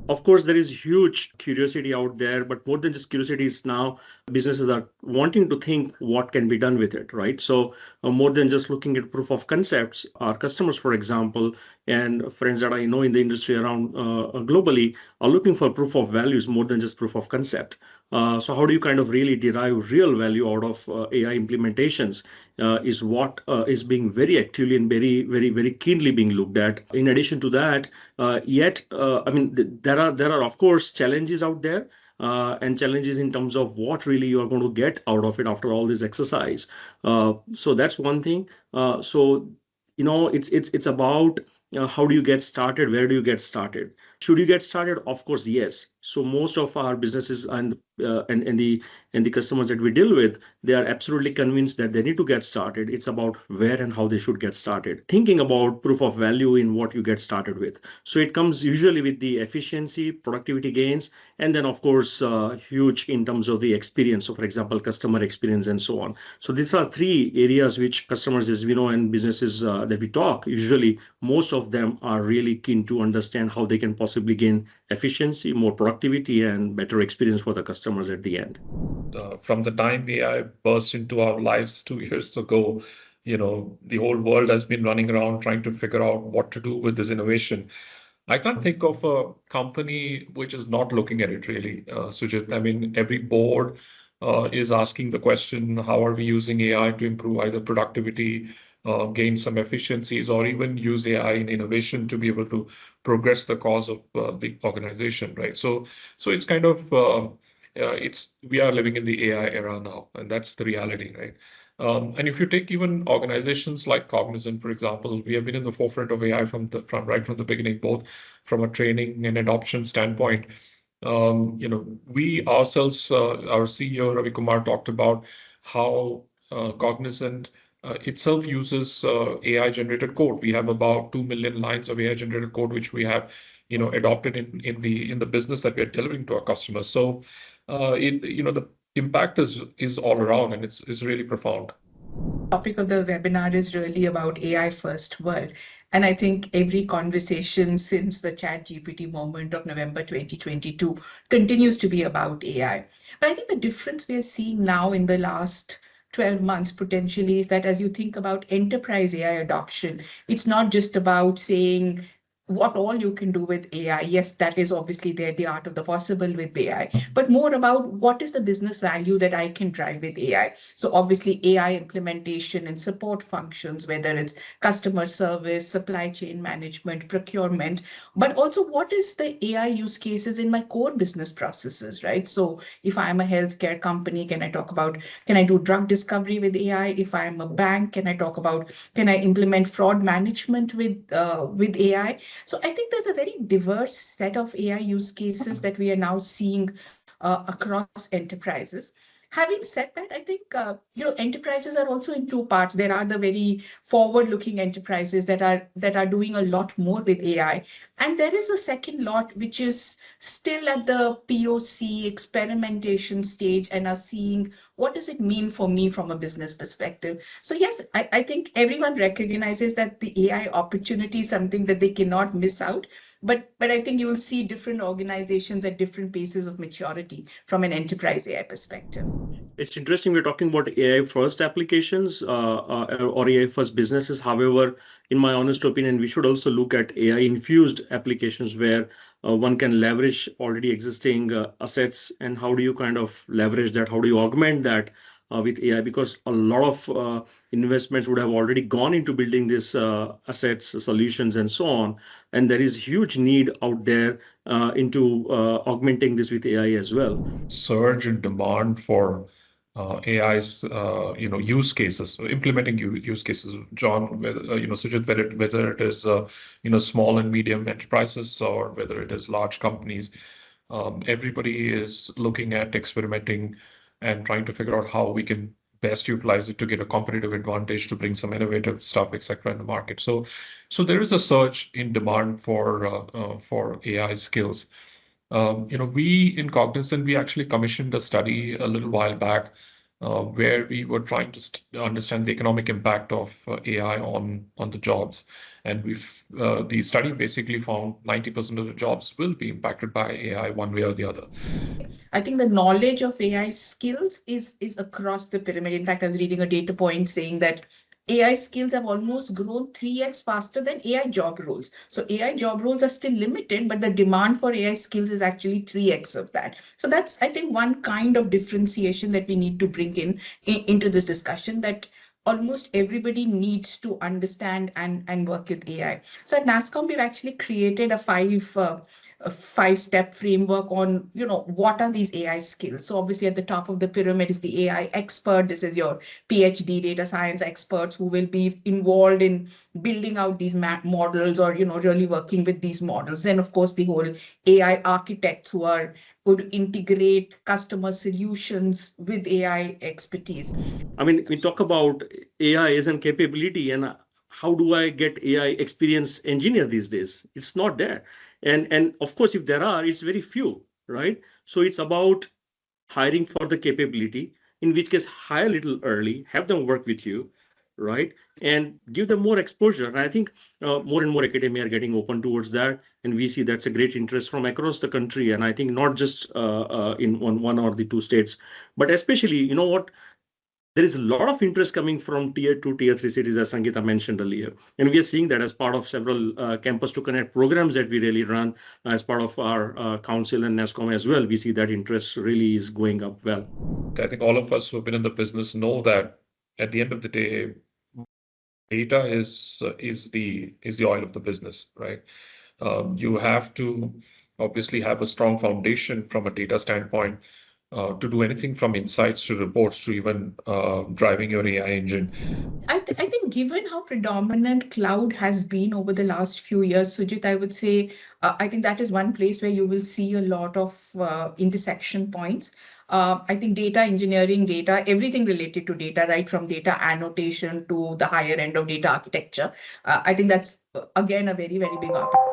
Of course, there is huge curiosity out there, but more than just curiosity is now businesses are wanting to think what can be done with it, right? So more than just looking at proof of concepts, our customers, for example, and friends that I know in the industry around globally are looking for proof of values more than just proof of concept. So how do you kind of really derive real value out of AI implementations is what is being very actively and very keenly being looked at. In addition to that, I mean, there are of course challenges out there. And challenges in terms of what really you are going to get out of it after all this exercise. So that's one thing. So it's about how do you get started? Where do you get started? Should you get started? Of course, yes. So most of our businesses and the customers that we deal with, they are absolutely convinced that they need to get started. It's about where and how they should get started. Thinking about proof of value in what you get started with. So it comes usually with the efficiency, productivity gains, and then of course huge in terms of the experience. So for example, customer experience and so on. So these are three areas which customers, as we know, and businesses that we talk, usually most of them are really keen to understand how they can possibly gain efficiency, more productivity, and better experience for the customers at the end. From the time AI burst into our lives 2 years ago, the whole world has been running around trying to figure out what to do with this innovation. I can't think of a company which is not looking at it really, Sujit. I mean, every board is asking the question, how are we using AI to improve either productivity, gain some efficiencies, or even use AI in innovation to be able to progress the cause of the organization, right? So it's kind of we are living in the AI era now, and that's the reality, right? And if you take even organizations like Cognizant, for example, we have been in the forefront of AI from right from the beginning, both from a training and adoption standpoint. We ourselves, our CEO Ravi Kumar talked about how Cognizant itself uses AI generated code. We have about 2 million lines of AI generated code, which we have, adopted in the business that we're delivering to our customers. So, the impact is all around, and it's really profound. Topic of the webinar is really about AI first world. And I think every conversation since the ChatGPT moment of November 2022 continues to be about AI. But I think the difference we are seeing now in the last 12 months potentially is that as you think about enterprise AI adoption, it's not just about saying what all you can do with AI. Yes, that is obviously there, the art of the possible with AI, but more about what is the business value that I can drive with AI. So obviously AI implementation and support functions, whether it's customer service, supply chain management, procurement, but also what is the AI use cases in my core business processes, right? So if I'm a healthcare company, can I do drug discovery with AI? If I'm a bank, can I implement fraud management with AI? So I think there's a very diverse set of AI use cases that we are now seeing across enterprises. Having said that, I think enterprises are also in two parts. There are the very forward-looking enterprises that are doing a lot more with AI, and there is a second lot which is still at the POC experimentation stage and are seeing what does it mean for me from a business perspective. So yes, I think everyone recognizes that the AI opportunity is something that they cannot miss out. But I think you will see different organizations at different paces of maturity from an enterprise AI perspective. It's interesting we're talking about AI first applications or AI first businesses. However, in my honest opinion, we should also look at AI infused applications where one can leverage already existing assets, and how do you kind of leverage that? How do you augment that with AI? Because a lot of investments would have already gone into building these assets, solutions, and so on. And there is huge need out there into augmenting this with AI as well. Surge in demand for AI's use cases, implementing use cases, John, Sujit, whether it is small and medium enterprises or whether it is large companies, everybody is looking at experimenting and trying to figure out how we can best utilize it to get a competitive advantage, to bring some innovative stuff, etc., in the market. So there is a surge in demand for AI skills. We in Cognizant, we actually commissioned a study a little while back where we were trying to understand the economic impact of AI on the jobs. And the study basically found 90% of the jobs will be impacted by AI one way or the other. I think the knowledge of AI skills is across the pyramid. In fact, I was reading a data point saying that AI skills have almost grown 3x faster than AI job roles. So AI job roles are still limited, but the demand for AI skills is actually 3x of that. So that's, I think, one kind of differentiation that we need to bring into this discussion, that almost everybody needs to understand and work with AI. So at NASSCOM, we've actually created a five-step framework on, what are these AI skills. So obviously at the top of the pyramid is the AI expert. This is your PhD data science experts who will be involved in building out these models, or, really working with these models. Then of course the whole AI architects who are going to integrate customer solutions with AI expertise. I mean, we talk about AI as a capability, and how do I get AI experienced engineer these days? It's not there. And of course, if there are, it's very few, right? So it's about hiring for the capability, in which case hire a little early, have them work with you, right? And give them more exposure. And I think more and more academia are getting open towards that. And we see that's a great interest from across the country. And I think not just in one or the two states, but especially, you know what? There is a lot of interest coming from tier 2, tier 3 cities, as Sangeeta mentioned earlier. And we are seeing that as part of several campus to connect programs that we really run as part of our council and NASCOM as well. We see that interest really is going up well. I think all of us who have been in the business know that at the end of the day, data is the oil of the business, right? You have to obviously have a strong foundation from a data standpoint to do anything from insights to reports to even driving your AI engine. I think given how predominant cloud has been over the last few years, Sujit, I would say, I think that is one place where you will see a lot of intersection points. I think data engineering, everything related to data, right from data annotation to the higher end of data architecture. I think that's, again, a very, very big opportunity.